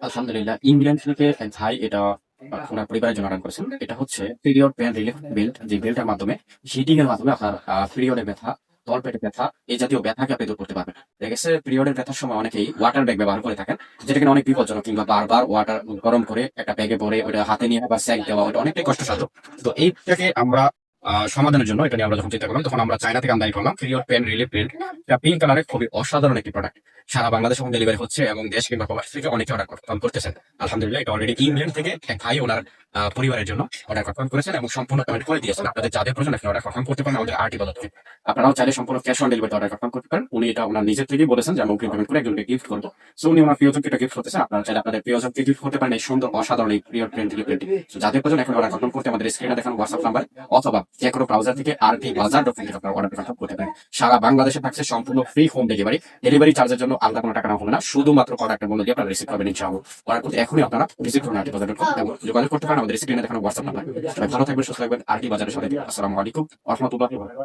আলহামদুলিল্লাহ। ইংল্যান্ড থেকে এক ভাই এটা ওনার পরিবারের জন্য অর্ডার করেছেন। এটা হচ্ছে পিরিয়ড পেইন রিলিফ বেল্ট, যে বেল্টের মাধ্যমে হিটিং এর মাধ্যমে আপনার পিরিয়ডের ব্যথা, তলপেটের ব্যথা, এই জাতীয় ব্যথাকে আপনি দূর করতে পারবেন। দেখা গেছে পিরিয়ডের ব্যথার সময় অনেকেই ওয়াটার ব্যাগ ব্যবহার করে থাকেন, যেটা কিনা অনেক বিপজ্জনক, কিংবা বারবার ওয়াটার গরম করে একটা ব্যাগে ভরে ওটা হাতে নিয়ে আবার সেক দেওয়া, ওটা অনেকটাই কষ্টসাধ্য। তো এইটাকে আমরা সমাধানের জন্য এটা নিয়ে আমরা যখন চিন্তা করলাম, তখন আমরা চায়না থেকে আমদানি করলাম পিরিয়ড পেইন রিলিফ বেল্ট। এটা পিঙ্ক কালারের, খুবই অসাধারণ একটি প্রোডাক্ট। সারা বাংলাদেশে এখন ডেলিভারি হচ্ছে এবং দেশ কিংবা প্রবাস থেকে অনেকে অর্ডার কনফার্ম করতেছেন। আলহামদুলিল্লাহ, এটা অলরেডি ইংল্যান্ড থেকে এক ভাই ওনার পরিবারের জন্য অর্ডার কনফার্ম করেছেন এবং সম্পূর্ণ পেমেন্ট করে দিয়েছেন। আপনাদের যাদের প্রয়োজন আপনি অর্ডার কনফার্ম করতে পারেন আমাদের আরটি বাজার থেকে। আপনারাও চাইলে সম্পূর্ণ cash on delivery order confirm করতে পারেন। উনি এটা ওনার নিজের থেকেই বলেছেন যে আমি অগ্রিম পেমেন্ট করে একজনকে গিফট করবো। সো উনি ওনার প্রিয়জনকে এটা গিফট করতেছেন। আপনারা চাইলে আপনাদের প্রিয়জনকে গিফট করতে পারেন এই সুন্দর অসাধারণ এই period pain relief belt. So যাদের প্রয়োজন এখন অর্ডার কনফার্ম করতে আমাদের স্ক্রিনে দেখানো হোয়াটসঅ্যাপ নাম্বার অথবা যে কোনো ব্রাউজার থেকে আরটি বাজার ডট থেকে আপনারা অর্ডার কনফার্ম করতে পারেন। সারা বাংলাদেশে থাকছে সম্পূর্ণ ফ্রি হোম ডেলিভারি। ডেলিভারি চার্জের জন্য আলাদা কোনো টাকা নেওয়া হবে না, শুধুমাত্র প্রোডাক্টের মূল্য দিয়ে আপনারা রিসিভ করবেন ইনশাআল্লাহ। অর্ডার করতে এখনই আপনারা ভিজিট করুন আরটি বাজার ডট এবং যোগাযোগ করতে পারেন আমাদের স্ক্রিনে দেখানো হোয়াটসঅ্যাপ নাম্বার। সবাই ভালো থাকবেন, সুস্থ থাকবেন। আরটি বাজারের সাথে আসসালামু আলাইকুম ওয়া রাহমাতুল্লাহি ওয়া বারাকাতুহু।